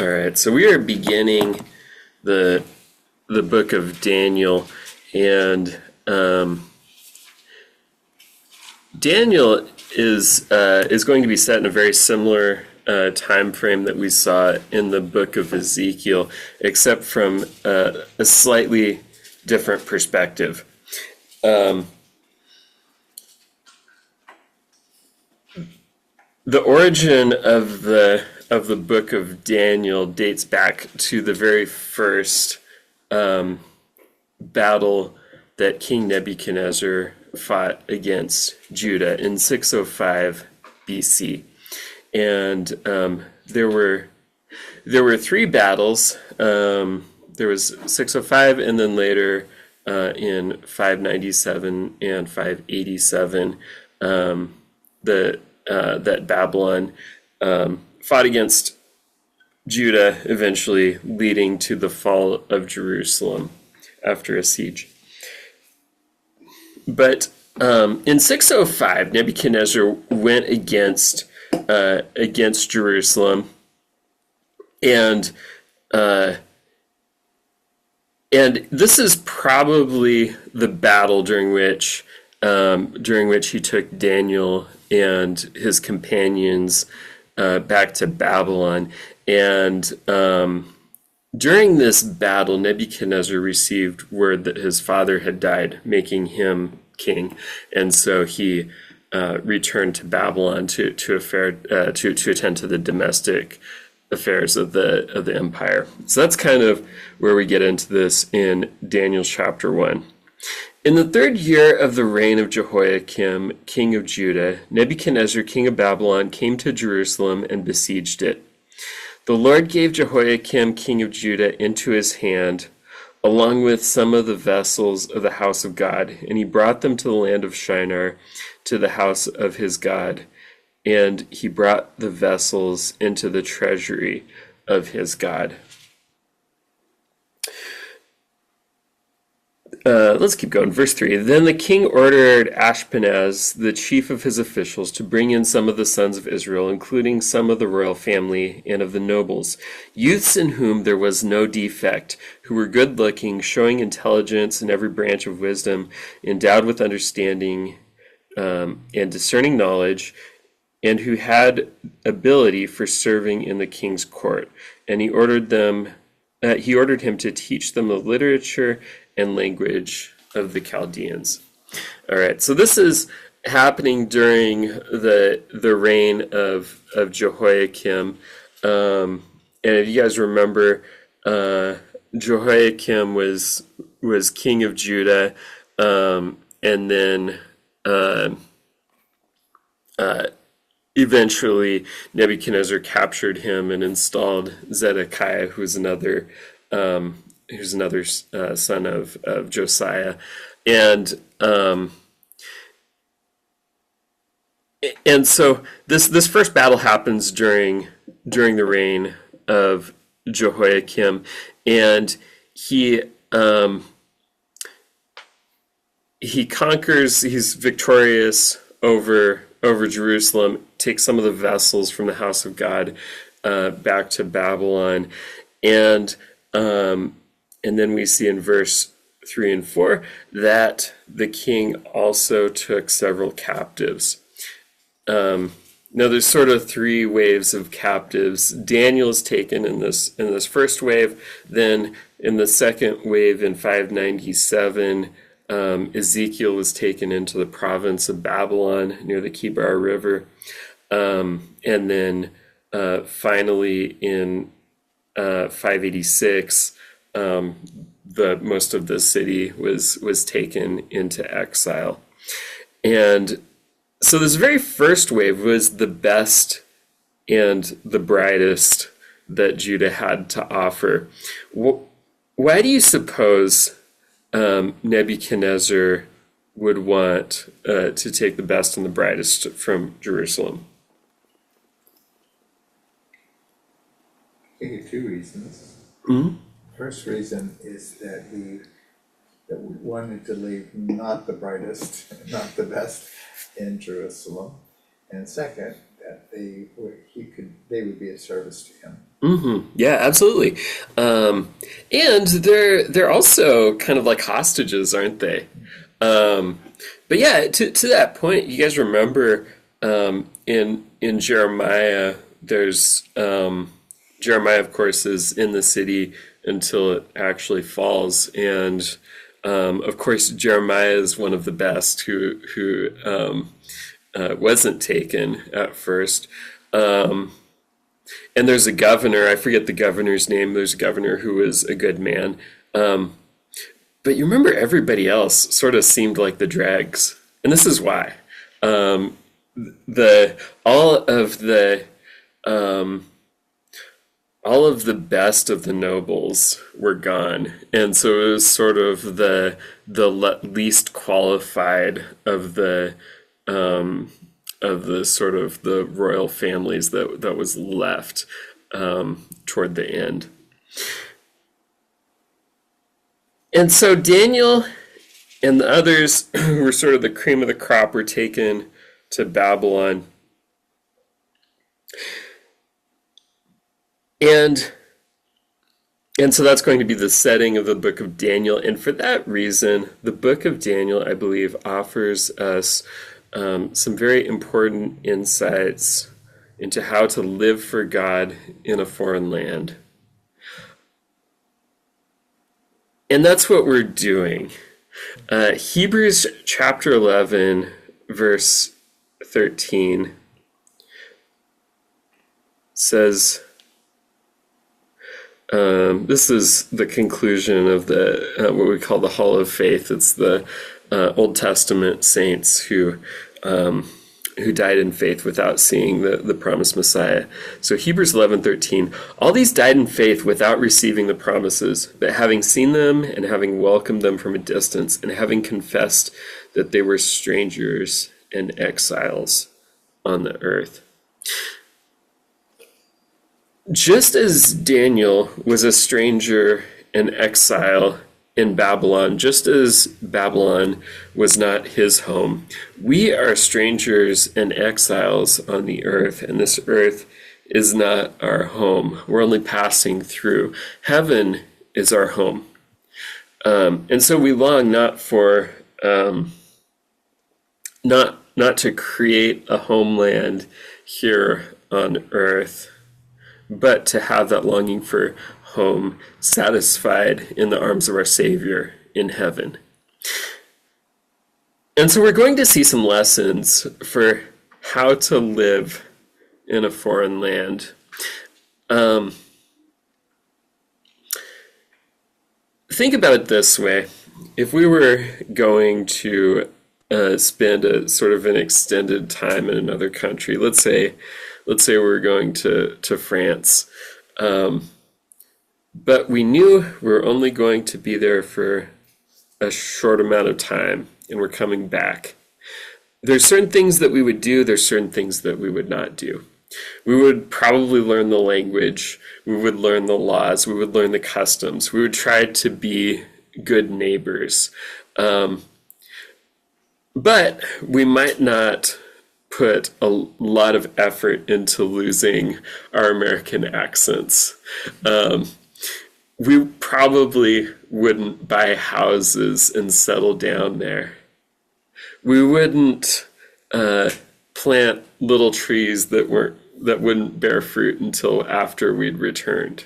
All right, so we are beginning the book of Daniel, and Daniel is going to be set in a very similar time frame that we saw in the book of Ezekiel, except from a slightly different perspective. The origin of the book of Daniel dates back to the very first battle that King Nebuchadnezzar fought against Judah in 605 BC, and there were three battles. There was 605, and then later in 597 and 587, that Babylon fought against Judah, eventually leading to the fall of Jerusalem after a siege. But in 605, Nebuchadnezzar went against Jerusalem, and this is probably the battle during which he took Daniel and his companions back to Babylon. And during this battle, Nebuchadnezzar received word that his father had died, making him king, and so he returned to Babylon to attend to the domestic affairs of the empire. So that's kind of where we get into this in Daniel chapter 1. In the third year of the reign of Jehoiakim, king of Judah, Nebuchadnezzar, king of Babylon, came to Jerusalem and besieged it. The Lord gave Jehoiakim, king of Judah, into his hand, along with some of the vessels of the house of God, and he brought them to the land of Shinar, to the house of his God, and he brought the vessels into the treasury of his God. Let's keep going. Verse 3. Then the king ordered Ashpenaz, the chief of his officials, to bring in some of the sons of Israel, including some of the royal family and of the nobles, youths in whom there was no defect, who were good-looking, showing intelligence in every branch of wisdom, endowed with understanding and discerning knowledge, and who had ability for serving in the king's court. And he ordered him to teach them the literature and language of the Chaldeans. All right, so this is happening during the reign of Jehoiakim. And if you guys remember, Jehoiakim was king of Judah, and then eventually Nebuchadnezzar captured him and installed Zedekiah, who's another son of Josiah, and so this first battle happens during the reign of Jehoiakim, and he conquers. He's victorious over Jerusalem, takes some of the vessels from the house of God back to Babylon, and then we see in verse 3 and 4 that the king also took several captives. Now there's sort of three waves of captives. Daniel is taken in this first wave. Then in the second wave in 597, Ezekiel was taken into the province of Babylon near the Kibar River. And then finally in 586, most of the city was taken into exile. And so this very first wave was the best and the brightest that Judah had to offer. Why do you suppose Nebuchadnezzar would want to take the best and the brightest from Jerusalem? I think two reasons. Mm-hmm. First reason is that we wanted to leave not the brightest, not the best in Jerusalem, and second, that they would be of service to him. Yeah, absolutely. And they're also kind of like hostages, aren't they? Um, but yeah, to that point, you guys remember in Jeremiah, there's Jeremiah, of course, is in the city until it actually falls, and of course, Jeremiah is one of the best who wasn't taken at first. And there's a governor, I forget the governor's name. There's a governor who was a good man. But you remember everybody else sort of seemed like the dregs. And this is why. The all of the all of the best of the nobles were gone, and so it was sort of the least qualified of the sort of the royal families that was left toward the end. And so Daniel and the others who were sort of the cream of the crop were taken to Babylon. And and so that's going to be the setting of the book of Daniel. And for that reason, the book of Daniel, I believe, offers us some very important insights into how to live for God in a foreign land. And that's what we're doing. Hebrews chapter 11, verse 13 says, this is the conclusion of the what we call the Hall of Faith. It's the Old Testament saints who died in faith without seeing the promised Messiah. So Hebrews 11:13, all these died in faith without receiving the promises, but having seen them and having welcomed them from a distance and having confessed that they were strangers and exiles on the earth. Just as Daniel was a stranger and exile in Babylon, just as Babylon was not his home, we are strangers and exiles on the earth, and this earth is not our home. We're only passing through. Heaven is our home. And so we long not for not to create a homeland here on earth, but to have that longing for home satisfied in the arms of our Savior in heaven. And so we're going to see some lessons for how to live in a foreign land. Think about it this way. If we were going to spend a sort of an extended time in another country, let's say we're going to France, but we knew we were only going to be there for a short amount of time and we're coming back. There's certain things that we would do, there's certain things that we would not do. We would probably learn the language, we would learn the laws, we would learn the customs, we would try to be good neighbors. But we might not put a lot of effort into losing our American accents. We probably wouldn't buy houses and settle down there. We wouldn't plant little trees that wouldn't bear fruit until after we'd returned.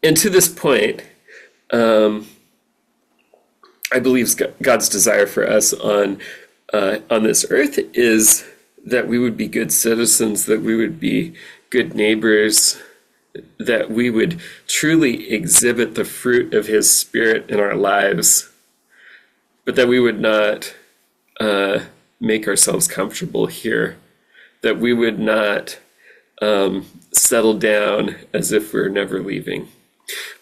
And to this point, I believe God's desire for us on this earth is that we would be good citizens, that we would be good neighbors, that we would truly exhibit the fruit of His Spirit in our lives, but that we would not make ourselves comfortable here, that we would not settle down as if we're never leaving,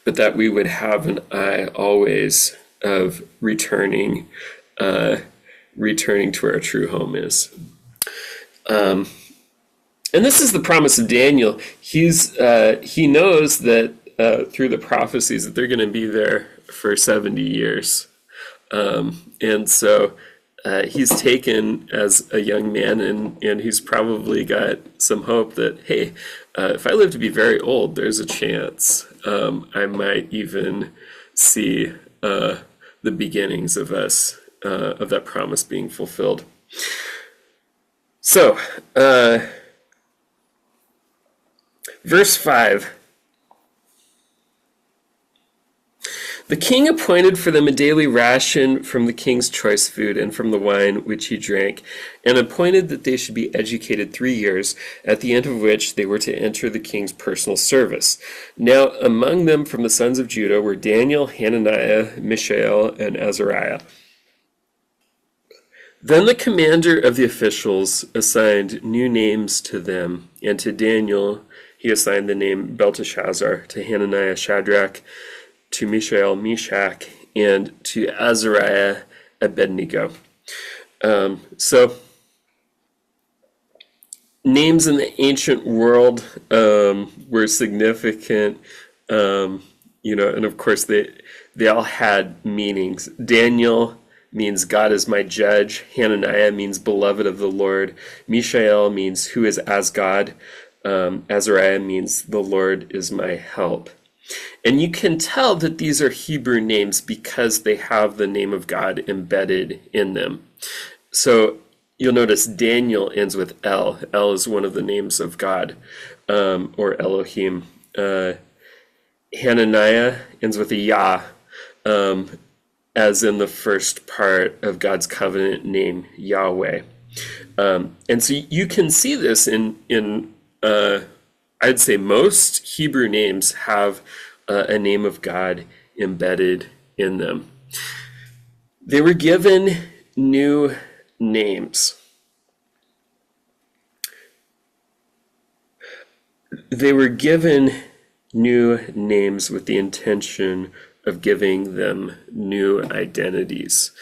but that we would have an eye always of returning to where our true home is. And this is the promise of Daniel. He knows that through the prophecies that they're going to be there for 70 years. And so he's taken as a young man, and he's probably got some hope that, hey, if I live to be very old, there's a chance I might even see the beginnings of that promise being fulfilled. So, verse 5. The king appointed for them a daily ration from the king's choice food and from the wine which he drank, and appointed that they should be educated 3 years, at the end of which they were to enter the king's personal service. Now among them from the sons of Judah were Daniel, Hananiah, Mishael, and Azariah. Then the commander of the officials assigned new names to them, and to Daniel he assigned the name Belteshazzar, to Hananiah Shadrach, to Mishael Meshach, and to Azariah Abednego. So names in the ancient world were significant, and of course they all had meanings. Daniel means God is my judge. Hananiah means beloved of the Lord. Mishael means who is as God. Azariah means the Lord is my help. And you can tell that these are Hebrew names because they have the name of God embedded in them. So you'll notice Daniel ends with El. El is one of the names of God, or Elohim. Hananiah ends with a Yah, as in the first part of God's covenant name, Yahweh. And so you can see this in I'd say most Hebrew names have a name of God embedded in them. They were given new names. They were given new names with the intention of giving them new identities.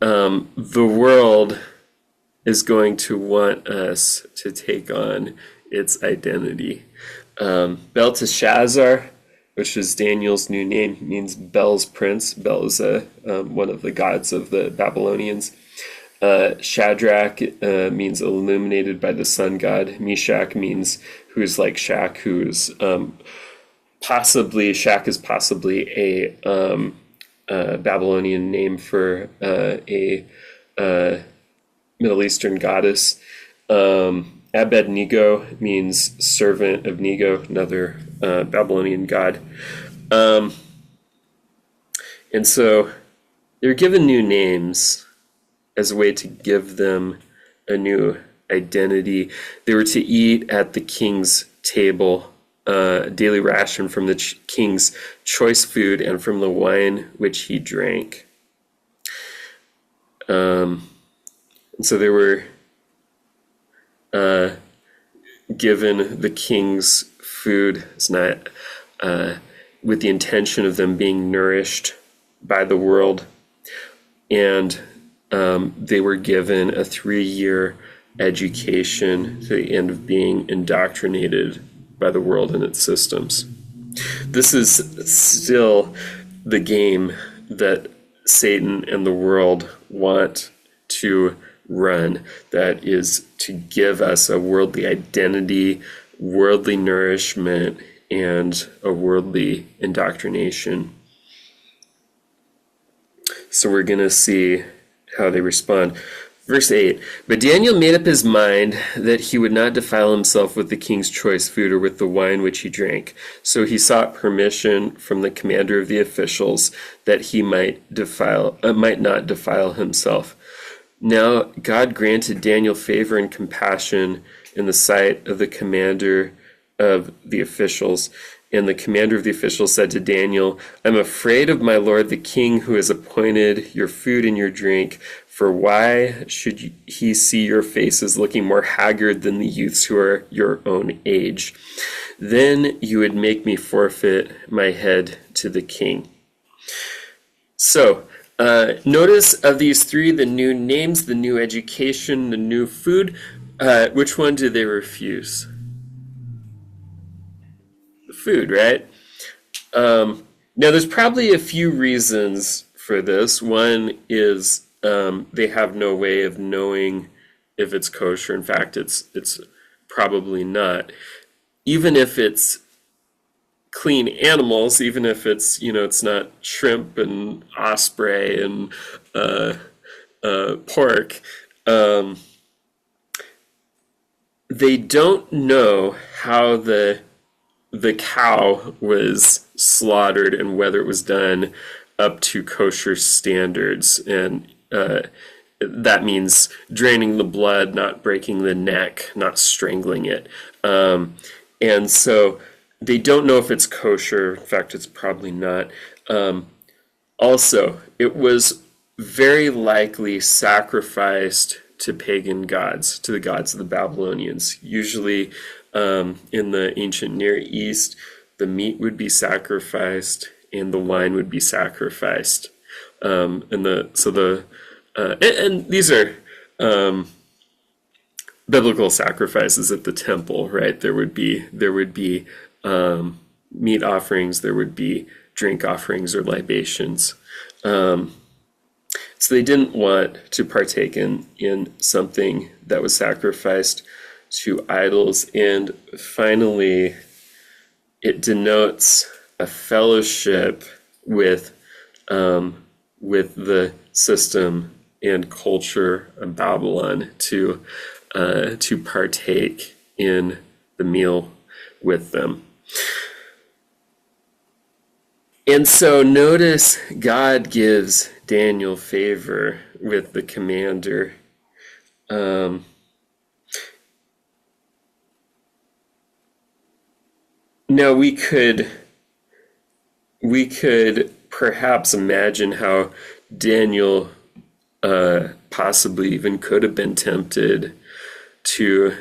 The world is going to want us to take on its identity. Belteshazzar, which is Daniel's new name, means Bel's prince. Bel is one of the gods of the Babylonians. Shadrach means illuminated by the sun god. Meshach means who's like Shach, who's Shach is possibly a Babylonian name for a Middle Eastern goddess. Abednego means servant of Nego, another Babylonian god. And so they're given new names as a way to give them a new identity. They were to eat at the king's table, daily ration from the king's choice food and from the wine which he drank. And so they were given the king's food. It's not with the intention of them being nourished by the world. And they were given a 3-year education to the end of being indoctrinated by the world and its systems. This is still the game that Satan and the world want to run, that is to give us a worldly identity, worldly nourishment, and a worldly indoctrination. So we're going to see how they respond. Verse 8, but Daniel made up his mind that he would not defile himself with the king's choice food or with the wine which he drank. So he sought permission from the commander of the officials that he might not defile himself. Now God granted Daniel favor and compassion in the sight of the commander of the officials. And the commander of the officials said to Daniel, I'm afraid of my lord the king, who has appointed your food and your drink. For why should he see your faces looking more haggard than the youths who are your own age? Then you would make me forfeit my head to the king. So, notice of these three, the new names, the new education, the new food, which one do they refuse? The food, right? Now, there's probably a few reasons for this. One is they have no way of knowing if it's kosher. In fact, it's probably not. Even if it's clean animals, even if it's it's not shrimp and osprey and pork, um, they don't know how the cow was slaughtered and whether it was done up to kosher standards. And that means draining the blood, not breaking the neck, not strangling it. And so they don't know if it's kosher. In fact, it's probably not. Also, it was very likely sacrificed to pagan gods, to the gods of the Babylonians. Usually, in the ancient Near East, the meat would be sacrificed and the wine would be sacrificed. And these are biblical sacrifices at the temple, right? There would be meat offerings, there would be drink offerings or libations. So they didn't want to partake in something that was sacrificed to idols. And finally, it denotes a fellowship with the system and culture of Babylon to partake in the meal with them. And so notice God gives Daniel favor with the commander. Now we could perhaps imagine how Daniel possibly even could have been tempted to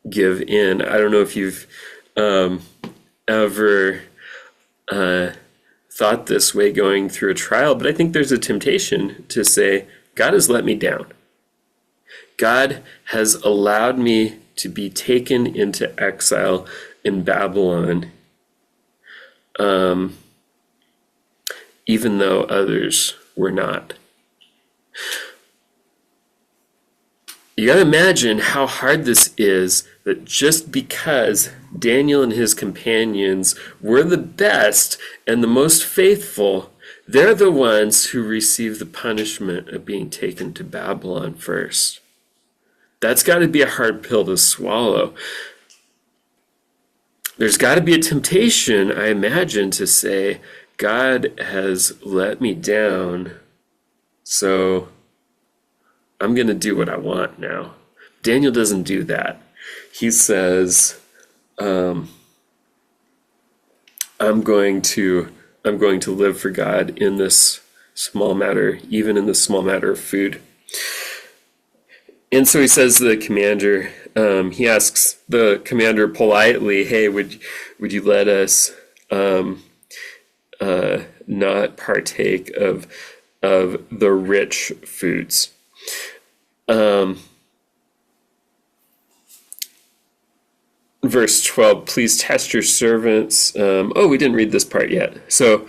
give in. I don't know if you've ever thought this way going through a trial, but I think there's a temptation to say, God has let me down. God has allowed me to be taken into exile in Babylon, even though others were not. You gotta imagine how hard this is, that just because Daniel and his companions were the best and the most faithful, they're the ones who receive the punishment of being taken to Babylon first. That's got to be a hard pill to swallow. There's got to be a temptation, I imagine, to say, God has let me down, so I'm going to do what I want now. Daniel doesn't do that. He says, I'm going to live for God in this small matter, even in this small matter of food. And so he says to the commander, he asks the commander politely, hey, would you let us not partake of the rich foods? Verse 12, please test your servants. We didn't read this part yet. So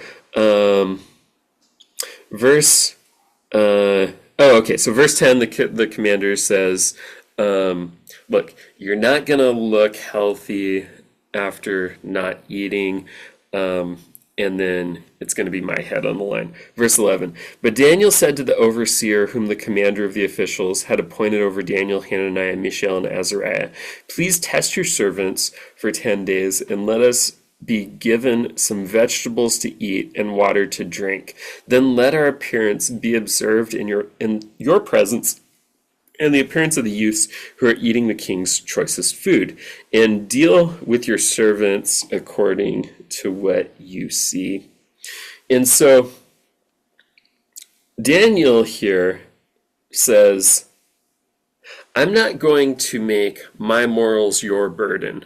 verse 10, the commander says, look, you're not going to look healthy after not eating, and then it's going to be my head on the line. Verse 11, but Daniel said to the overseer, whom the commander of the officials had appointed over Daniel, Hananiah, Mishael, and Azariah, please test your servants for 10 days, and let us be given some vegetables to eat and water to drink. Then let our appearance be observed in your presence, and the appearance of the youths who are eating the king's choicest food, and deal with your servants according to what you see. And so Daniel here says, I'm not going to make my morals your burden.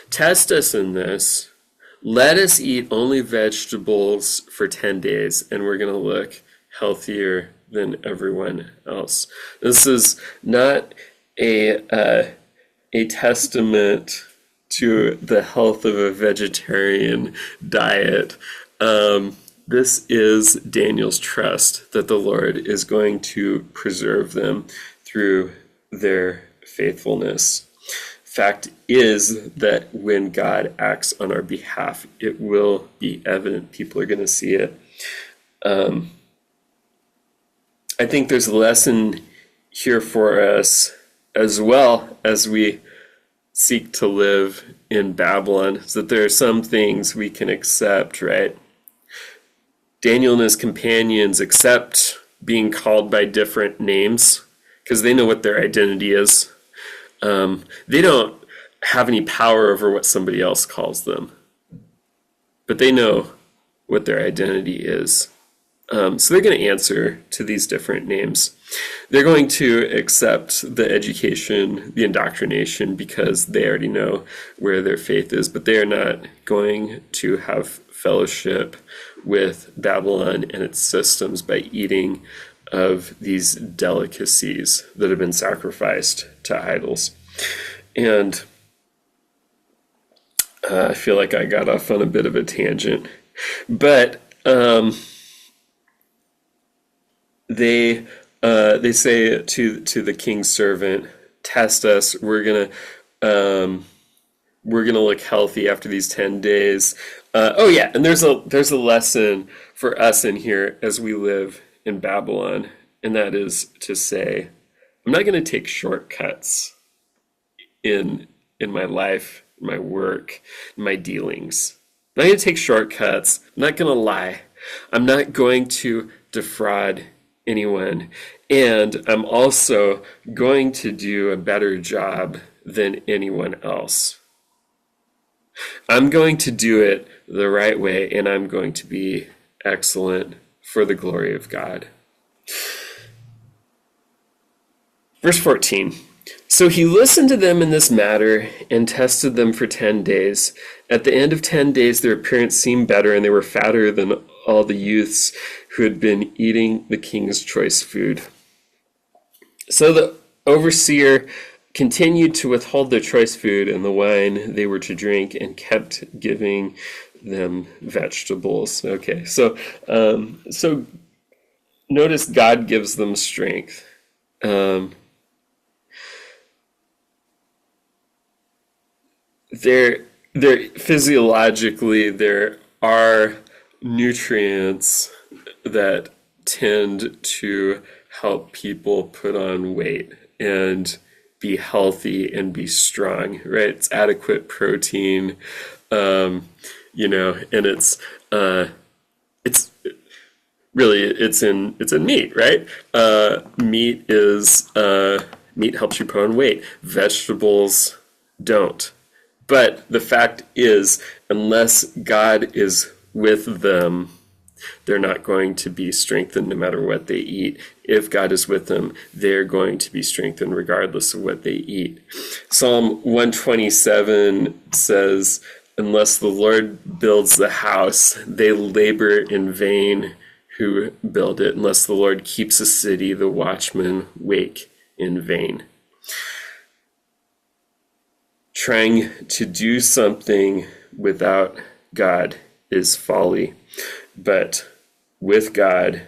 Test us in this. Let us eat only vegetables for 10 days, and we're going to look healthier than everyone else. This is not a testament to the health of a vegetarian diet. This is Daniel's trust that the Lord is going to preserve them through their faithfulness. Fact is that when God acts on our behalf, it will be evident. People are going to see it. I think there's a lesson here for us as well as we seek to live in Babylon, so that there are some things we can accept, right? Daniel and his companions accept being called by different names because they know what their identity is. They don't have any power over what somebody else calls them, but they know what their identity is. So they're going to answer to these different names. They're going to accept the education, the indoctrination, because they already know where their faith is, but they are not going to have fellowship with Babylon and its systems by eating of these delicacies that have been sacrificed to idols. And I feel like I got off on a bit of a tangent, but they say to the king's servant, "Test us. We're gonna look healthy after these 10 days." Oh yeah, and there's a lesson for us in here as we live in Babylon, and that is to say, I'm not going to take shortcuts in my life, my work, my dealings. I'm not going to take shortcuts. I'm not going to lie. I'm not going to defraud anyone. And I'm also going to do a better job than anyone else. I'm going to do it the right way, and I'm going to be excellent for the glory of God. Verse 14. So he listened to them in this matter and tested them for 10 days. At the end of 10 days, their appearance seemed better, and they were fatter than all the youths who had been eating the king's choice food. So the overseer continued to withhold their choice food and the wine they were to drink, and kept giving them vegetables. Okay, so notice God gives them strength. They're physiologically, there are nutrients that tend to help people put on weight and be healthy and be strong, right? It's adequate protein, and it's really it's in meat, right? Meat helps you put on weight. Vegetables don't. But the fact is, unless God is with them, they're not going to be strengthened no matter what they eat. If God is with them, they're going to be strengthened regardless of what they eat. Psalm 127 says, "Unless the Lord builds the house, they labor in vain who build it. Unless the Lord keeps a city, the watchmen wake in vain." Trying to do something without God is folly, but with God,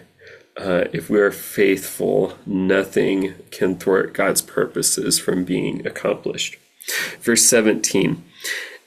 if we are faithful, nothing can thwart God's purposes from being accomplished. Verse 17.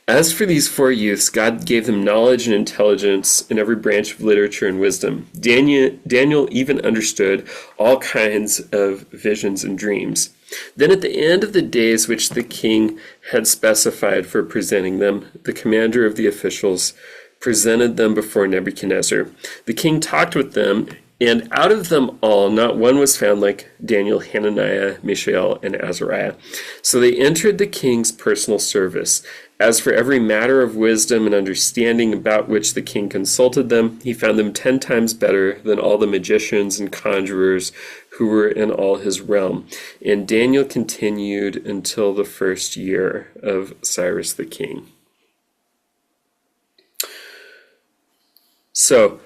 As for these 4 youths, God gave them knowledge and intelligence in every branch of literature and wisdom. Daniel even understood all kinds of visions and dreams. Then at the end of the days which the king had specified for presenting them, the commander of the officials presented them before Nebuchadnezzar. The king talked with them, and out of them all, not one was found like Daniel, Hananiah, Mishael, and Azariah. So they entered the king's personal service. As for every matter of wisdom and understanding about which the king consulted them, he found them 10 times better than all the magicians and conjurers who were in all his realm. And Daniel continued until the 1st year of Cyrus the king. So,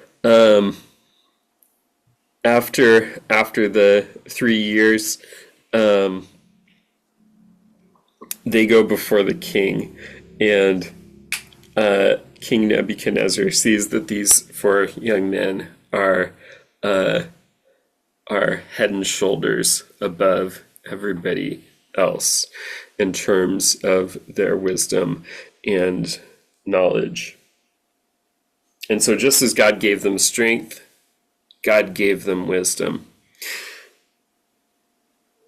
after the 3 years, they go before the king, And King Nebuchadnezzar sees that these four young men are head and shoulders above everybody else in terms of their wisdom and knowledge. And so just as God gave them strength, God gave them wisdom.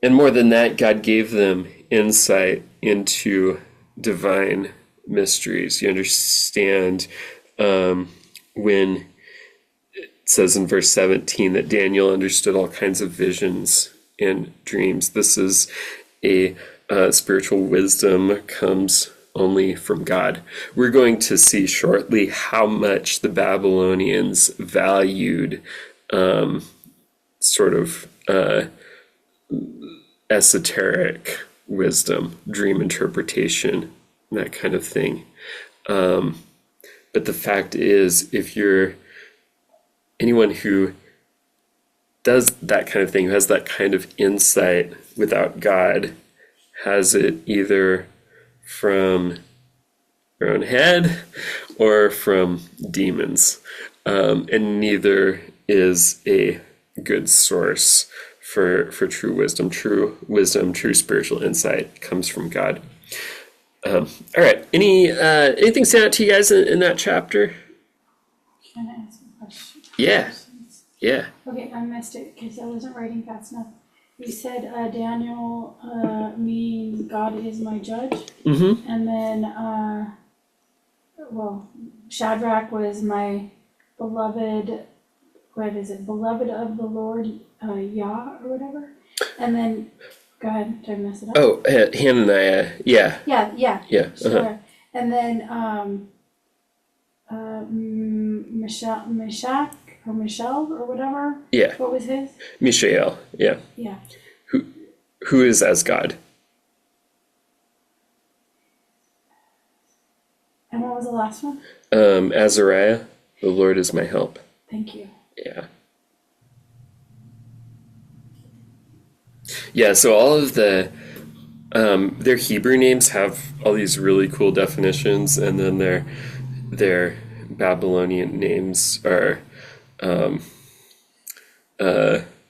And more than that, God gave them insight into divine mysteries. You understand when it says in verse 17 that Daniel understood all kinds of visions and dreams. This is a spiritual wisdom comes only from God. We're going to see shortly how much the Babylonians valued sort of esoteric wisdom, dream interpretation, that kind of thing. But the fact is, if you're anyone who does that kind of thing, who has that kind of insight without God, has it either from their own head or from demons. And neither is a good source for true wisdom. True wisdom, true spiritual insight comes from God. All right. Anything stand out to you guys in that chapter? Can I ask a question? Yeah. Questions? Yeah. Okay, I missed it because I wasn't writing fast enough. You said Daniel means God is my judge, Mm-hmm. and then Shadrach was my beloved. What is it? Beloved of the Lord, Yah or whatever. And then, go ahead. Did I mess it up? Oh, Hananiah. Yeah. Yeah. Yeah. Sure. And then Meshach or Michelle or whatever. Yeah. What was his? Mishael. Yeah. Yeah. Who is as God? And what was the last one? Azariah. The Lord is my help. Thank you. Yeah. Yeah, so all of their Hebrew names have all these really cool definitions, and then their Babylonian names are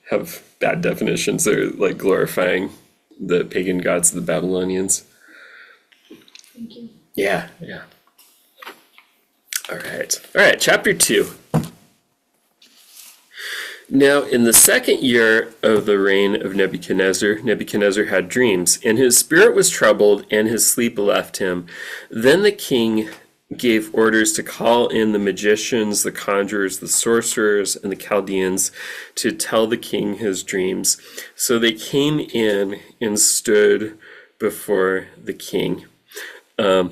have bad definitions. They're like glorifying the pagan gods of the Babylonians. Thank you. Yeah. All right, chapter 2. Now, in the second year of the reign of Nebuchadnezzar, Nebuchadnezzar had dreams, and his spirit was troubled, and his sleep left him. Then the king gave orders to call in the magicians, the conjurers, the sorcerers, and the Chaldeans to tell the king his dreams. So they came in and stood before the king. All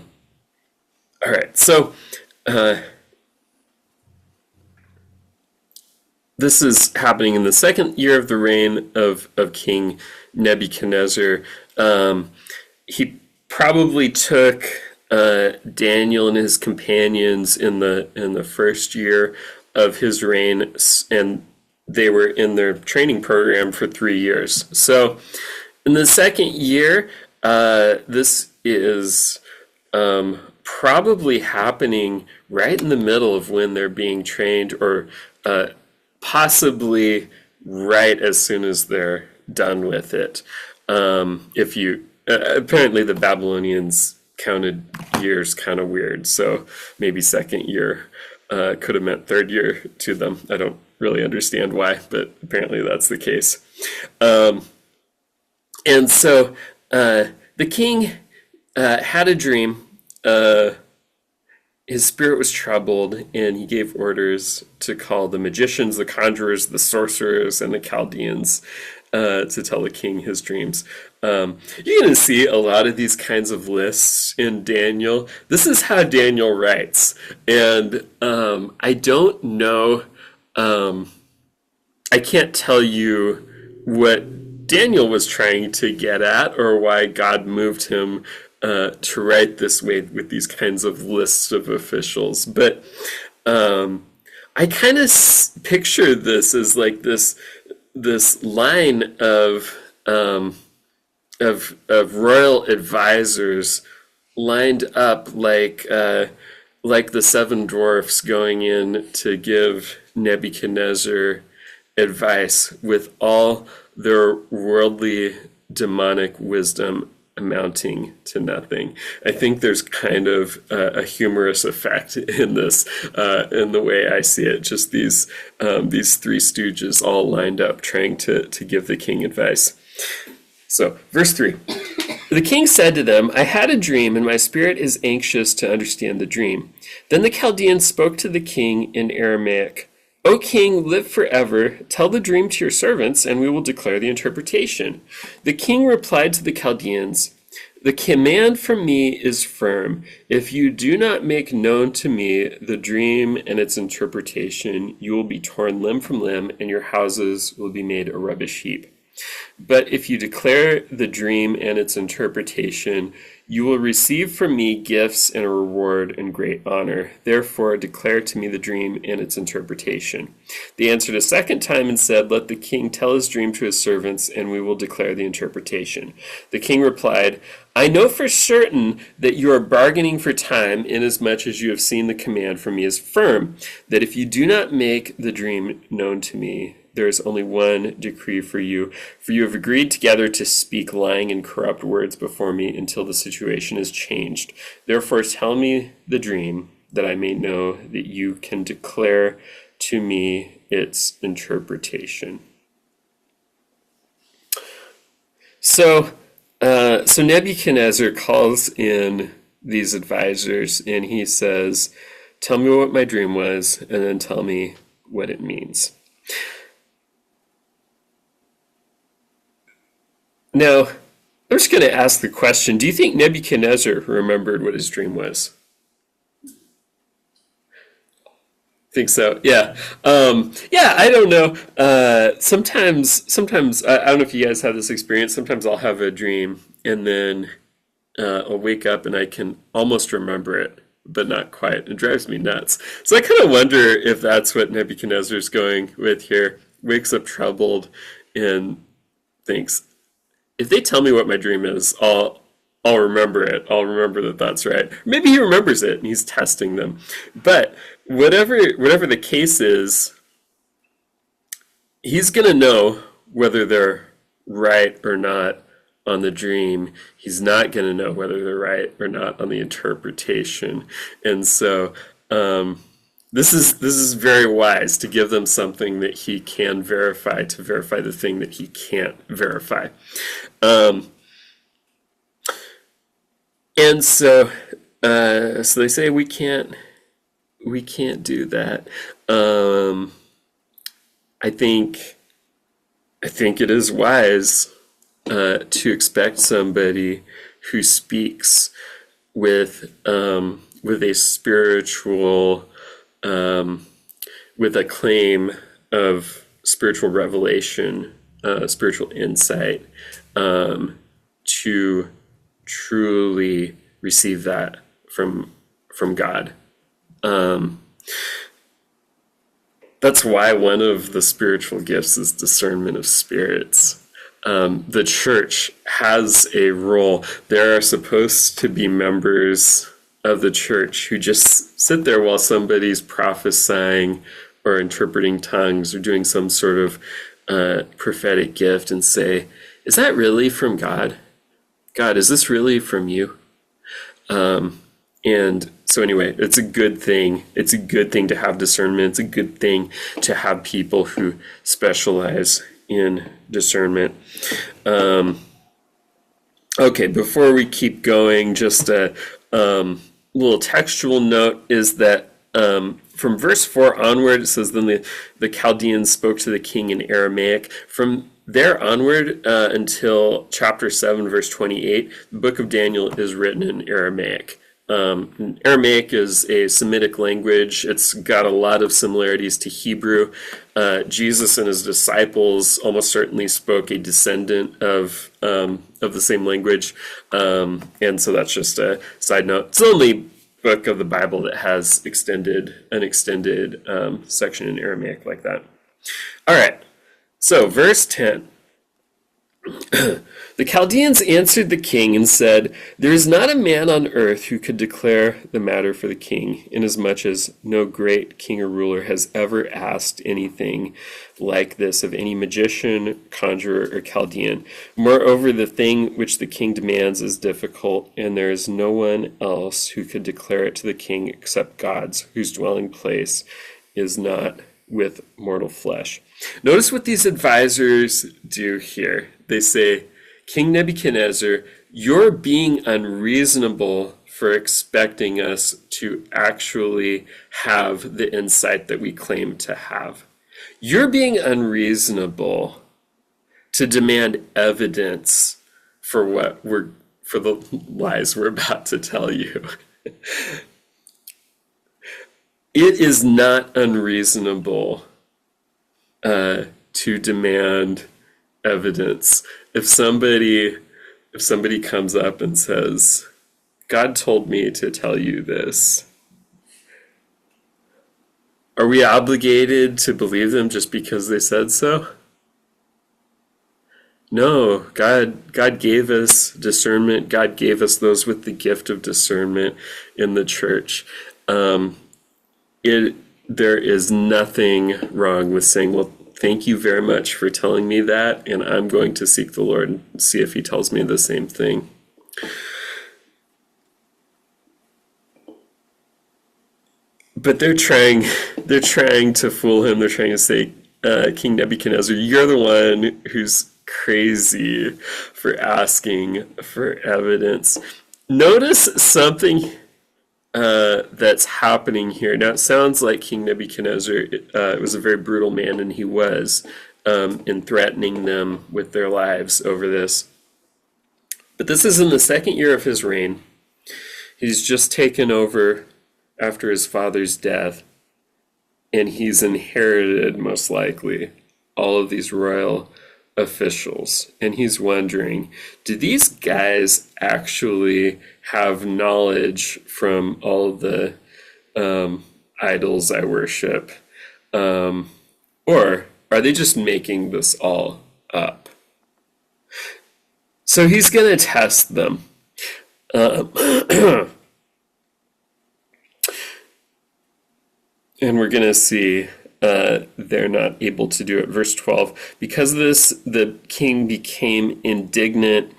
right, so this is happening in the second year of the reign of King Nebuchadnezzar. He probably took Daniel and his companions in the first year of his reign, and they were in their training program for 3 years. So in the second year, this is probably happening right in the middle of when they're being trained, or possibly right as soon as they're done with it. If you apparently the Babylonians counted years kind of weird, so maybe second year could have meant third year to them. I don't really understand why, but apparently that's the case. And so the king had a dream. His spirit was troubled, and he gave orders to call the magicians, the conjurers, the sorcerers, and the Chaldeans to tell the king his dreams. You're going to see a lot of these kinds of lists in Daniel. This is how Daniel writes. And I don't know, I can't tell you what Daniel was trying to get at, or why God moved him to write this way with these kinds of lists of officials, but I kind of picture this as like this line of royal advisors lined up like the seven dwarfs going in to give Nebuchadnezzar advice with all their worldly demonic wisdom amounting to nothing. I think there's kind of a humorous effect in this, in the way I see it. Just these three stooges all lined up trying to give the king advice. So, verse 3. The king said to them, I had a dream, and my spirit is anxious to understand the dream. Then the Chaldeans spoke to the king in Aramaic. O king, live forever. Tell the dream to your servants, and we will declare the interpretation. The king replied to the Chaldeans, the command from me is firm. If you do not make known to me the dream and its interpretation, you will be torn limb from limb, and your houses will be made a rubbish heap. But if you declare the dream and its interpretation, you will receive from me gifts and a reward and great honor. Therefore, declare to me the dream and its interpretation. They answered a second time and said, let the king tell his dream to his servants, and we will declare the interpretation. The king replied, I know for certain that you are bargaining for time, inasmuch as you have seen the command from me is firm, that if you do not make the dream known to me, there is only one decree for you have agreed together to speak lying and corrupt words before me until the situation is changed. Therefore tell me the dream, that I may know that you can declare to me its interpretation. So Nebuchadnezzar calls in these advisors, and he says, tell me what my dream was, and then tell me what it means. Now, I'm just going to ask the question, do you think Nebuchadnezzar remembered what his dream was? Think so, yeah. I don't know. Sometimes I don't know if you guys have this experience. Sometimes I'll have a dream, and then I'll wake up and I can almost remember it, but not quite. It drives me nuts. So I kind of wonder if that's what Nebuchadnezzar's going with here. Wakes up troubled and thinks, if they tell me what my dream is, I'll remember it. I'll remember that that's right. Maybe he remembers it and he's testing them. But whatever the case is, he's going to know whether they're right or not on the dream. He's not going to know whether they're right or not on the interpretation. And so this is very wise to give them something that he can verify, to verify the thing that he can't verify. And so they say we can't do that. I think it is wise to expect somebody who speaks with a spiritual, with a claim of spiritual revelation, spiritual insight, to truly receive that from God. That's why one of the spiritual gifts is discernment of spirits. The church has a role. There are supposed to be members of the church who just sit there while somebody's prophesying or interpreting tongues or doing some sort of prophetic gift and say, is that really from God? God, is this really from you? And so anyway, it's a good thing. It's a good thing to have discernment. It's a good thing to have people who specialize in discernment. Okay, before we keep going, just a little textual note is that from verse 4 onward, it says, then the Chaldeans spoke to the king in Aramaic. From there onward until chapter 7, verse 28, the book of Daniel is written in Aramaic. Aramaic is a Semitic language. It's got a lot of similarities to Hebrew. Jesus and his disciples almost certainly spoke a descendant of the same language. And so that's just a side note. It's the only book of the Bible that has an extended section in Aramaic like that. All right. So verse 10. The Chaldeans answered the king and said, "There is not a man on earth who could declare the matter for the king, inasmuch as no great king or ruler has ever asked anything like this of any magician, conjurer, or Chaldean. Moreover, the thing which the king demands is difficult, and there is no one else who could declare it to the king except God's, whose dwelling place is not with mortal flesh." Notice what these advisors do here. They say, "King Nebuchadnezzar, you're being unreasonable for expecting us to actually have the insight that we claim to have. You're being unreasonable to demand evidence for for the lies we're about to tell you." It is not unreasonable to demand evidence. If somebody comes up and says, "God told me to tell you this," are we obligated to believe them just because they said so? No, God gave us discernment. God gave us those with the gift of discernment in the church. There is nothing wrong with saying, "Well, thank you very much for telling me that, and I'm going to seek the Lord and see if he tells me the same thing." But they're trying to fool him. They're trying to say, "King Nebuchadnezzar, you're the one who's crazy for asking for evidence." Notice something that's happening here. Now, it sounds like King Nebuchadnezzar was a very brutal man, and he was in threatening them with their lives over this. But this is in the second year of his reign. He's just taken over after his father's death, and he's inherited, most likely, all of these royal officials. And he's wondering, do these guys actually have knowledge from all of the idols I worship? Or are they just making this all up? So he's going to test them. And we're going to see they're not able to do it. Verse 12, because of this, the king became indignant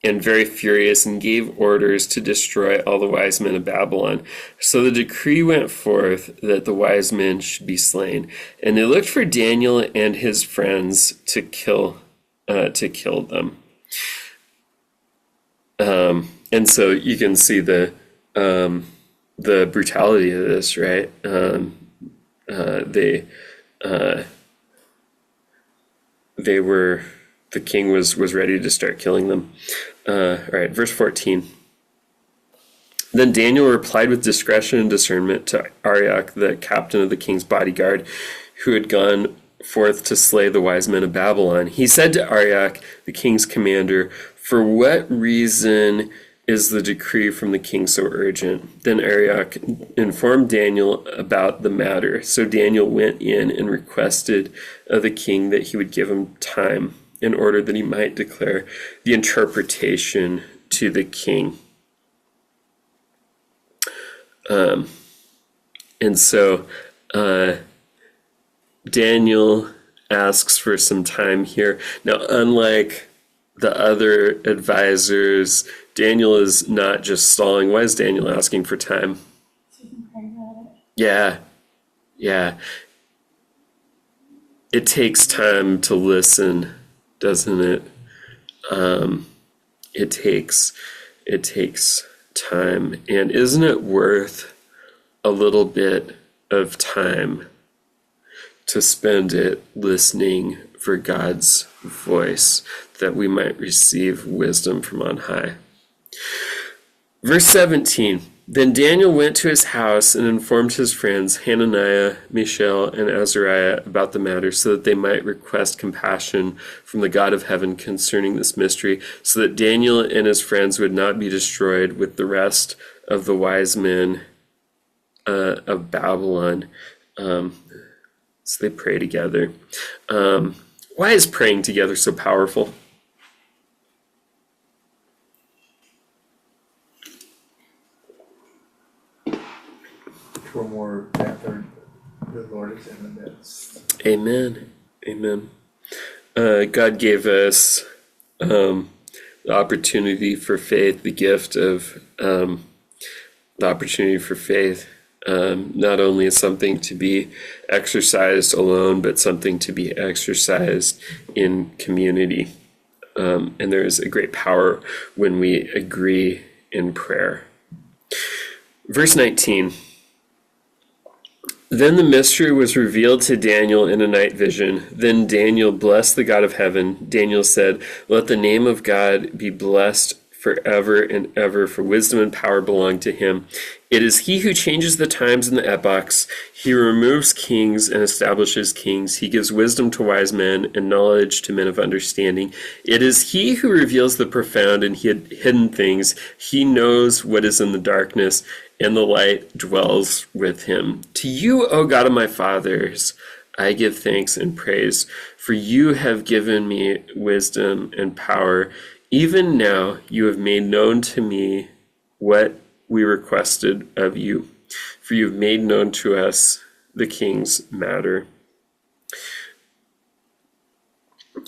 and very furious and gave orders to destroy all the wise men of Babylon. So the decree went forth that the wise men should be slain. And they looked for Daniel and his friends to kill them. And so you can see the brutality of this, right? The king was ready to start killing them. All right, verse 14. Then Daniel replied with discretion and discernment to Arioch, the captain of the king's bodyguard, who had gone forth to slay the wise men of Babylon. He said to Arioch, the king's commander, "For what reason is the decree from the king so urgent?" Then Arioch informed Daniel about the matter. So Daniel went in and requested of the king that he would give him time in order that he might declare the interpretation to the king. And so Daniel asks for some time here. Now, unlike the other advisors, Daniel is not just stalling. Why is Daniel asking for time? So you can pray about it. Yeah. It takes time to listen, doesn't it? It takes time. And isn't it worth a little bit of time to spend it listening for God's voice, that we might receive wisdom from on high? Verse 17, then Daniel went to his house and informed his friends Hananiah, Mishael, and Azariah about the matter, so that they might request compassion from the God of heaven concerning this mystery, so that Daniel and his friends would not be destroyed with the rest of the wise men of Babylon. So they pray together. Why is praying together so powerful? we're more gathered, the Lord is in the midst. Amen. Amen. God gave us the opportunity for faith, the gift of the opportunity for faith, not only as something to be exercised alone, but something to be exercised in community. And there is a great power when we agree in prayer. Verse 19. Then the mystery was revealed to Daniel in a night vision. Then Daniel blessed the God of heaven. Daniel said, "Let the name of God be blessed forever and ever, for wisdom and power belong to him. It is he who changes the times and the epochs. He removes kings and establishes kings. He gives wisdom to wise men and knowledge to men of understanding. It is he who reveals the profound and hidden things. He knows what is in the darkness, and the light dwells with him. To you, O God of my fathers, I give thanks and praise, for you have given me wisdom and power. Even now you have made known to me what we requested of you, for you have made known to us the king's matter."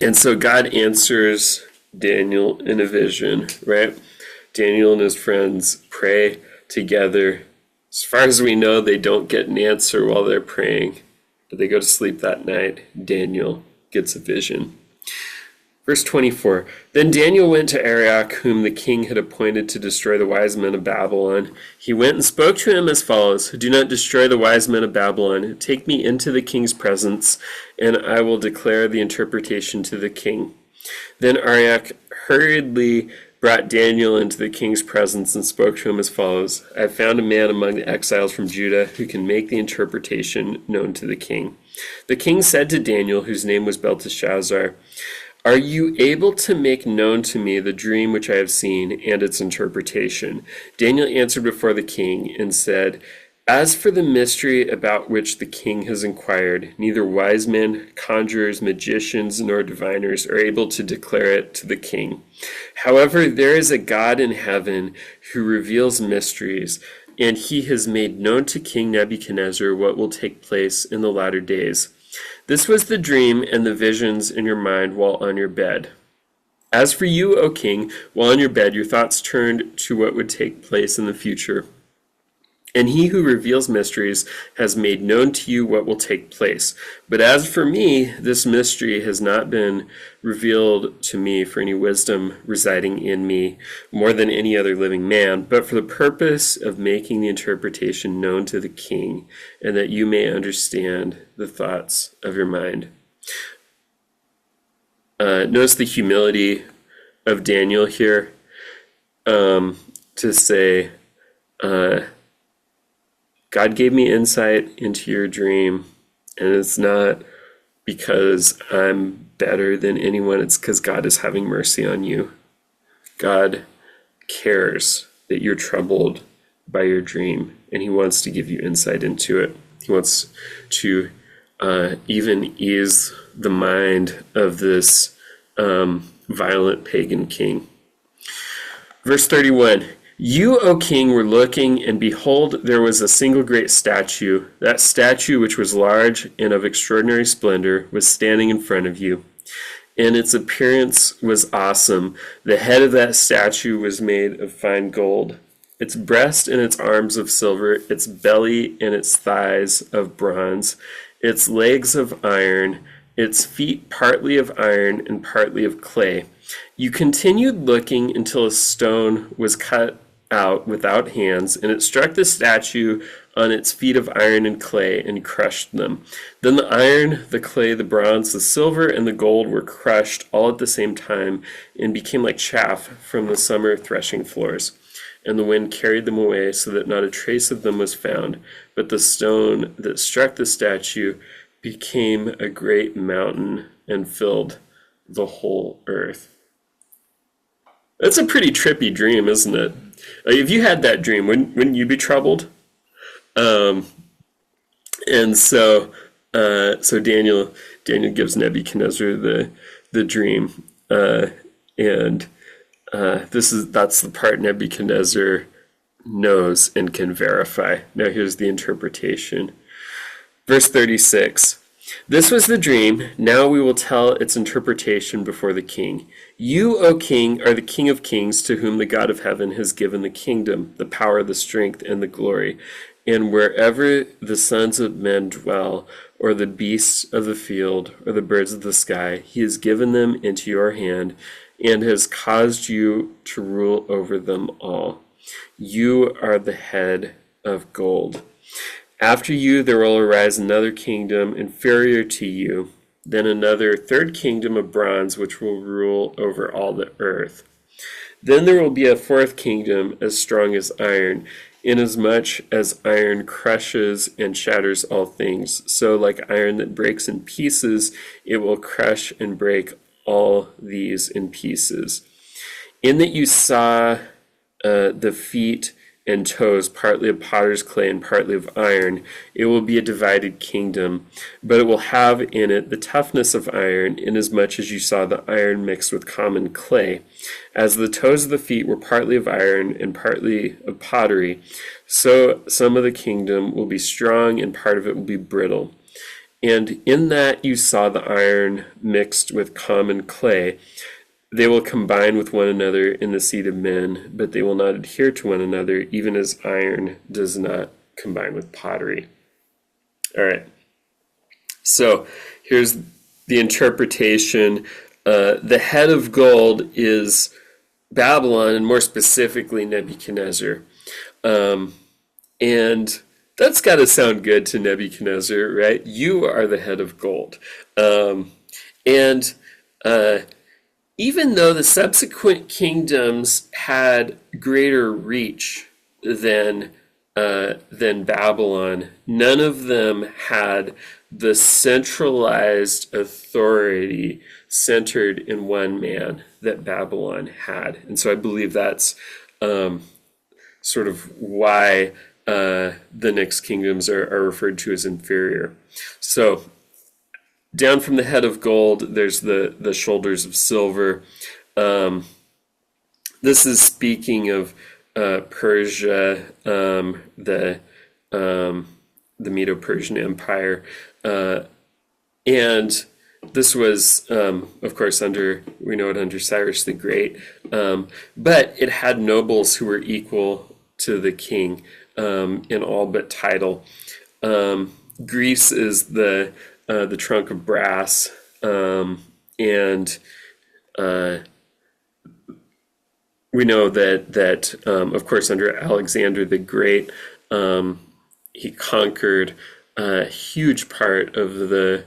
And so God answers Daniel in a vision, right? Daniel and his friends pray together. As far as we know, they don't get an answer while they're praying, but they go to sleep that night. Daniel gets a vision. Verse 24, Then Daniel went to Arioch, whom the king had appointed to destroy the wise men of Babylon. He went and spoke to him as follows: "Do not destroy the wise men of Babylon. Take me into the king's presence, and I will declare the interpretation to the king." Then Arioch hurriedly brought Daniel into the king's presence and spoke to him as follows: "I have found a man among the exiles from Judah who can make the interpretation known to the king." The king said to Daniel, whose name was Belteshazzar, "Are you able to make known to me the dream which I have seen and its interpretation?" Daniel answered before the king and said, "As for the mystery about which the king has inquired, neither wise men, conjurers, magicians, nor diviners are able to declare it to the king. However, there is a God in heaven who reveals mysteries, and he has made known to King Nebuchadnezzar what will take place in the latter days. This was the dream and the visions in your mind while on your bed. As for you, O king, while on your bed, your thoughts turned to what would take place in the future. And he who reveals mysteries has made known to you what will take place. But as for me, this mystery has not been revealed to me for any wisdom residing in me more than any other living man, but for the purpose of making the interpretation known to the king, and that you may understand the thoughts of your mind." Notice the humility of Daniel here, to say, God gave me insight into your dream, and it's not because I'm better than anyone, it's because God is having mercy on you. God cares that you're troubled by your dream, and he wants to give you insight into it. He wants to even ease the mind of this violent pagan king. Verse 31, "You, O king, were looking, and behold, there was a single great statue. That statue, which was large and of extraordinary splendor, was standing in front of you, and its appearance was awesome. The head of that statue was made of fine gold, its breast and its arms of silver, its belly and its thighs of bronze, its legs of iron, its feet partly of iron and partly of clay. You continued looking until a stone was cut out without hands, and it struck the statue on its feet of iron and clay and crushed them. Then the iron, the clay, the bronze, the silver, and the gold were crushed all at the same time and became like chaff from the summer threshing floors. And the wind carried them away so that not a trace of them was found. But the stone that struck the statue became a great mountain and filled the whole earth." That's a pretty trippy dream, isn't it? Like, if you had that dream, wouldn't you be troubled? And so Daniel gives Nebuchadnezzar the dream, and that's the part Nebuchadnezzar knows and can verify. Now here's the interpretation. Verse 36. This was the dream. Now we will tell its interpretation before the king. You, O king, are the king of kings, to whom the God of heaven has given the kingdom, the power, the strength, and the glory. And wherever the sons of men dwell, or the beasts of the field, or the birds of the sky, he has given them into your hand, and has caused you to rule over them all. You are the head of gold. After you there will arise another kingdom inferior to you, then another third kingdom of bronze, which will rule over all the earth. Then there will be a fourth kingdom as strong as iron, inasmuch as iron crushes and shatters all things. So like iron that breaks in pieces, it will crush and break all these in pieces. In that you saw the feet and toes, partly of potter's clay and partly of iron, it will be a divided kingdom, but it will have in it the toughness of iron, inasmuch as you saw the iron mixed with common clay. As the toes of the feet were partly of iron and partly of pottery, so some of the kingdom will be strong and part of it will be brittle. And in that you saw the iron mixed with common clay, they will combine with one another in the seed of men, but they will not adhere to one another, even as iron does not combine with pottery. All right. So here's the interpretation. The head of gold is Babylon, and more specifically Nebuchadnezzar. And that's got to sound good to Nebuchadnezzar, right? You are the head of gold. Even though the subsequent kingdoms had greater reach than Babylon, none of them had the centralized authority centered in one man that Babylon had. And so I believe that's sort of why the next kingdoms are referred to as inferior. So down from the head of gold, there's the shoulders of silver. This is speaking of Persia, the Medo-Persian Empire, and this was, of course, we know it under Cyrus the Great, but it had nobles who were equal to the king in all but title. Greece is the trunk of brass, and we know that of course under Alexander the Great, he conquered a huge part of the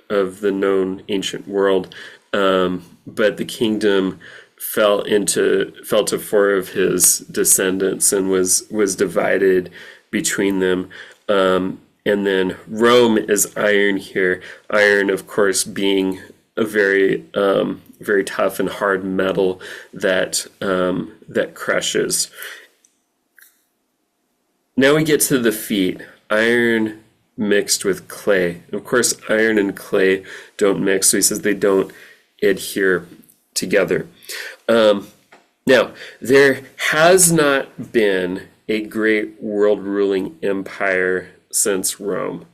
known ancient world, but the kingdom fell to four of his descendants and was divided between them. And then Rome is iron here. Iron, of course, being a very very tough and hard metal that crushes. Now we get to the feet. Iron mixed with clay. Of course, iron and clay don't mix, so he says they don't adhere together. Now, there has not been a great world-ruling empire since Rome,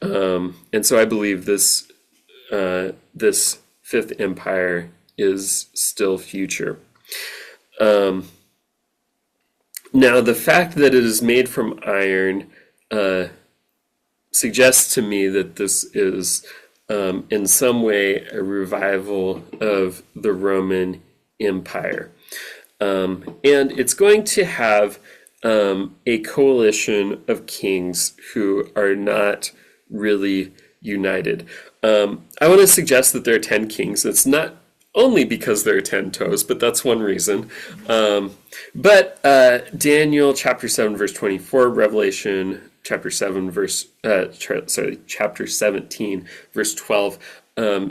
and so I believe this fifth empire is still future. Now, the fact that it is made from iron suggests to me that this is in some way a revival of the Roman Empire, and it's going to have a coalition of kings who are not really united. I want to suggest that there are 10 kings. It's not only because there are 10 toes, but that's one reason. But Daniel chapter 7 verse 24, Revelation chapter 17 verse 12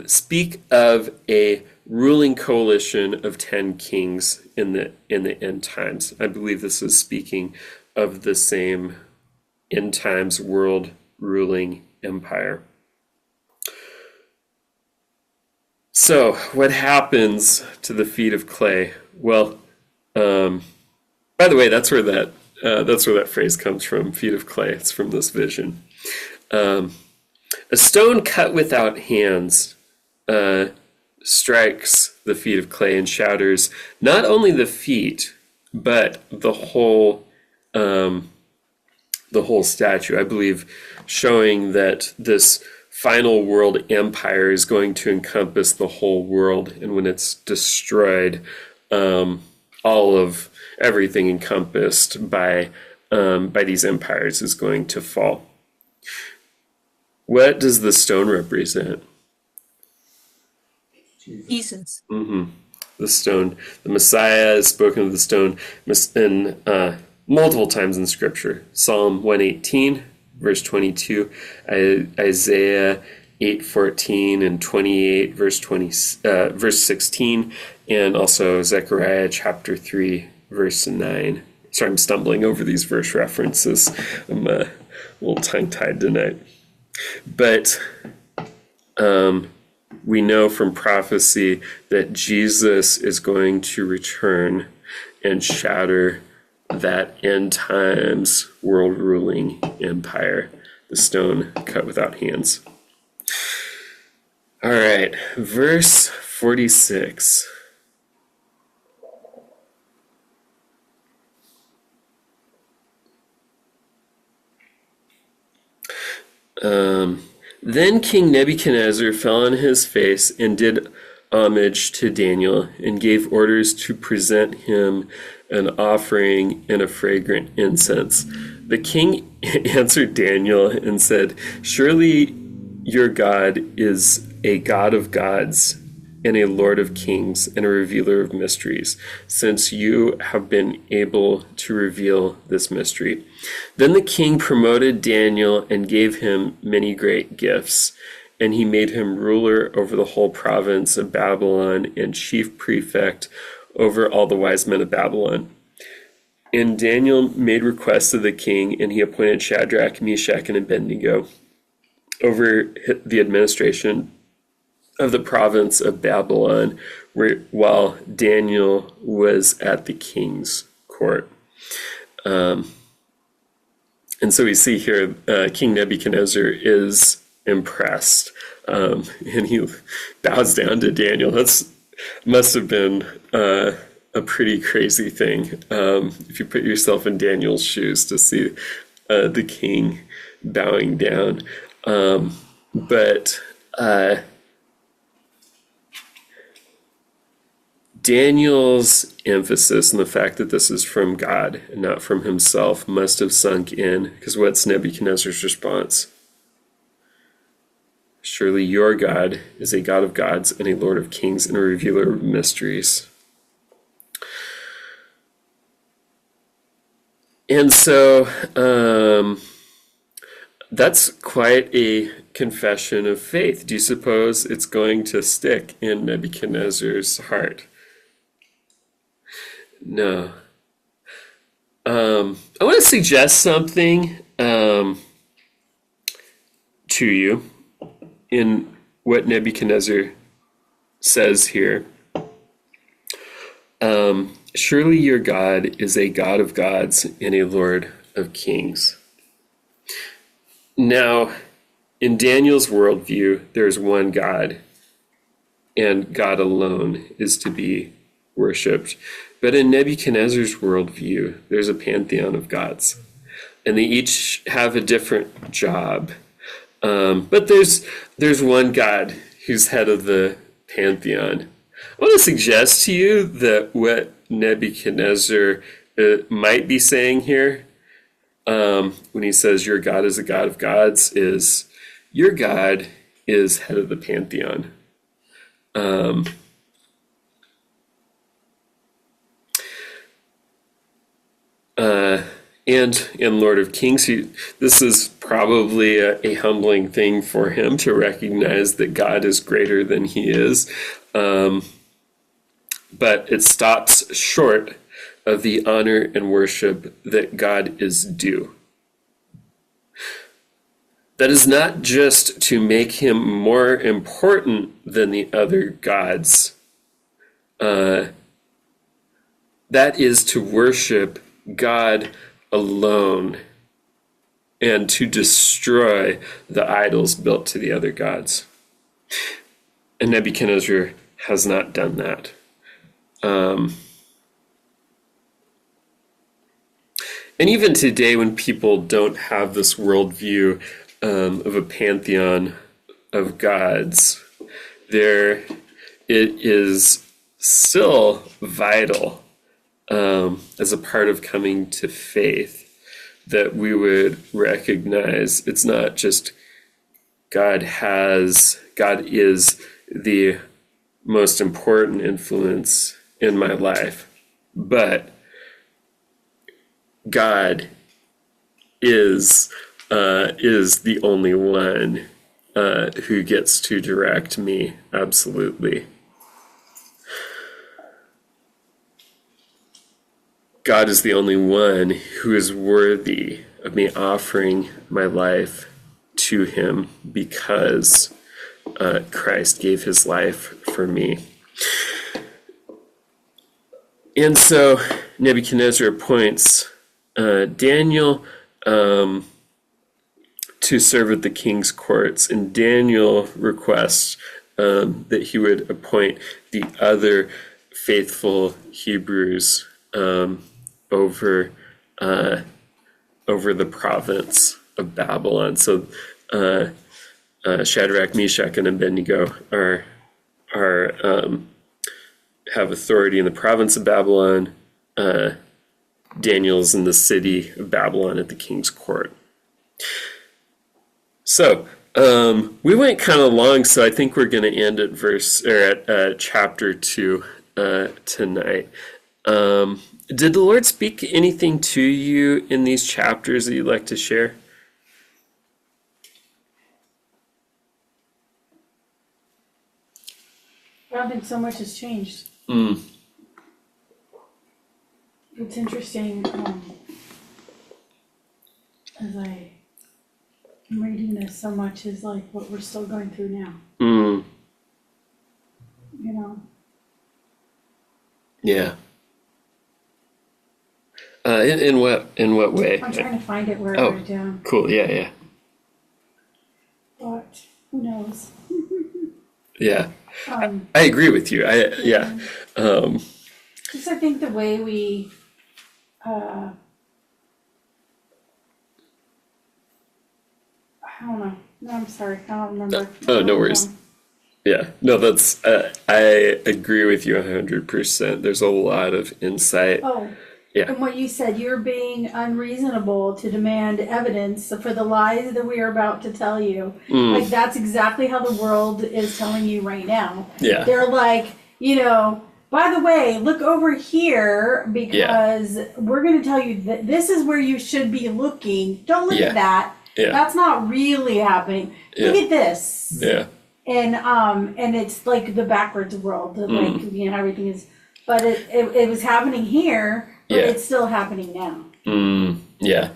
speak of a ruling coalition of 10 kings in the end times. I believe this is speaking of the same end times world ruling empire. So what happens to the feet of clay? Well, by the way, that's where that That's where that phrase comes from, feet of clay. It's from this vision. A stone cut without hands strikes the feet of clay and shatters not only the feet, but the whole statue, I believe, showing that this final world empire is going to encompass the whole world, and when it's destroyed, all of everything encompassed by these empires is going to fall. What does the stone represent? Jesus. The stone. The Messiah is spoken of the stone in multiple times in Scripture. Psalm 118, verse 22, Isaiah 8:14 and 28, verse 16, and also Zechariah chapter 3, verse 9. Sorry, I'm stumbling over these verse references. I'm a little tongue-tied tonight. But we know from prophecy that Jesus is going to return and shatter that end times world ruling empire, the stone cut without hands. All right, verse 46. Then King Nebuchadnezzar fell on his face and did homage to Daniel and gave orders to present him an offering and a fragrant incense. The king answered Daniel and said, "Surely your God is a God of gods and a Lord of kings and a revealer of mysteries, since you have been able to reveal this mystery." Then the king promoted Daniel and gave him many great gifts, and he made him ruler over the whole province of Babylon and chief prefect over all the wise men of Babylon. And Daniel made requests of the king, and he appointed Shadrach, Meshach, and Abednego over the administration of the province of Babylon, while Daniel was at the king's court. And so we see here King Nebuchadnezzar is impressed, and he bows down to Daniel. That's must have been a pretty crazy thing if you put yourself in Daniel's shoes to see the king bowing down. But Daniel's emphasis on the fact that this is from God and not from himself must have sunk in, because what's Nebuchadnezzar's response? "Surely your God is a God of gods and a Lord of kings and a revealer of mysteries." And so that's quite a confession of faith. Do you suppose it's going to stick in Nebuchadnezzar's heart? No. I want to suggest something to you in what Nebuchadnezzar says here. "Surely your God is a God of gods and a Lord of kings." Now, in Daniel's worldview, there's one God, and God alone is to be worshipped. But in Nebuchadnezzar's worldview, there's a pantheon of gods, and they each have a different job. But there's one God who's head of the pantheon. I want to suggest to you that what Nebuchadnezzar might be saying here when he says your God is a God of gods is your God is head of the pantheon. And Lord of Kings, this is probably a humbling thing for him to recognize that God is greater than he is. But it stops short of the honor and worship that God is due. That is not just to make him more important than the other gods. That is to worship God alone and to destroy the idols built to the other gods. And Nebuchadnezzar has not done that. And even today, when people don't have this worldview of a pantheon of gods, it is still vital as a part of coming to faith that we would recognize it's not just God is the most important influence in my life, but God is the only one who gets to direct me, absolutely. God is the only one who is worthy of me offering my life to him because Christ gave his life for me. And so Nebuchadnezzar appoints Daniel to serve at the king's courts, and Daniel requests that he would appoint the other faithful Hebrews over the province of Babylon. So Shadrach, Meshach, and Abednego have authority in the province of Babylon. Daniel's in the city of Babylon at the king's court. So we went kind of long, so I think we're going to end at chapter 2 tonight. Did the Lord speak anything to you in these chapters that you'd like to share? I don't think so much has changed. It's interesting, as I'm reading this, so much is like what we're still going through now. You know? Yeah. In what way? I'm trying to find it where I wrote it down, Cool. Yeah. but who knows? Yeah. I agree with you. Just I think the way we, I don't know. No, I'm sorry. I don't remember. No worries. Yeah. No, that's, I agree with you 100%. There's a lot of insight. Oh. Yeah. And what you said, you're being unreasonable to demand evidence for the lies that we are about to tell you. Like, that's exactly how the world is telling you right now. Yeah. They're like, by the way, look over here because we're going to tell you that this is where you should be looking. Don't look at that. Yeah. That's not really happening. Look at this. Yeah. And it's like the backwards world. Like, everything is, but it was happening here. But it's still happening now. Yeah.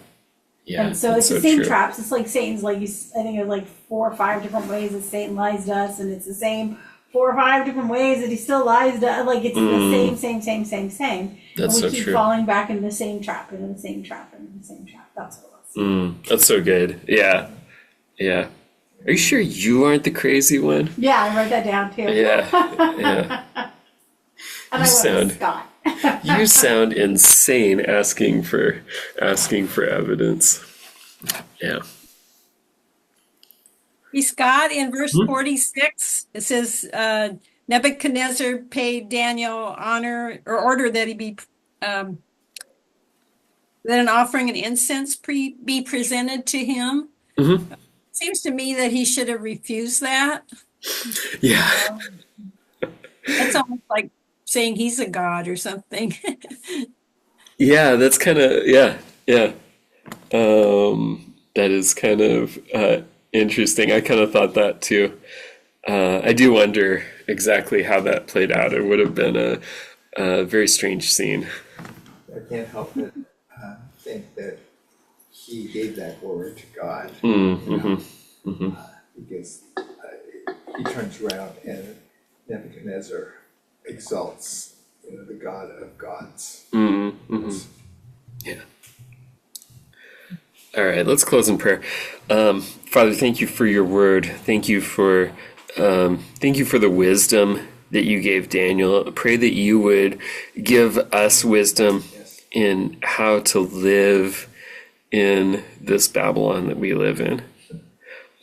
And so it's the same traps. It's like Satan's, like, I think there's like 4 or 5 different ways that Satan lies to us, and it's the same 4 or 5 different ways that he still lies to us. Like, it's the same. That's and we so keep true. falling back into the same trap, and the same trap, and the same trap. That's what it was. That's so good. Yeah. Are you sure you aren't the crazy one? Yeah, I wrote that down too. Yeah. And I went with Scott. You sound insane asking for evidence. Yeah. Scott, in verse 46, it says Nebuchadnezzar paid Daniel honor or order that he be that an offering and incense be presented to him. Seems to me that he should have refused that. Yeah. That's almost like saying he's a god or something. Yeah, that's kind of that is kind of interesting. I kind of thought that too. I do wonder exactly how that played out. It would have been a very strange scene. I can't help but think that he gave that word to God. Because he turns around and Nebuchadnezzar exalts the God of gods. Yeah. All right, let's close in prayer. Father, thank you for your word. Thank you for the wisdom that you gave Daniel. I pray that you would give us wisdom in how to live in this Babylon that we live in.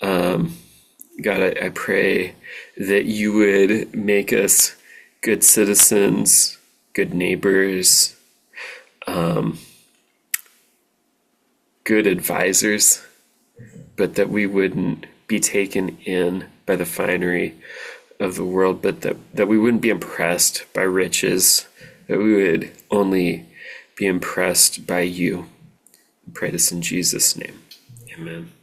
God, I pray that you would make us good citizens, good neighbors, good advisors, but that we wouldn't be taken in by the finery of the world, but that we wouldn't be impressed by riches, that we would only be impressed by you. I pray this in Jesus' name. Amen.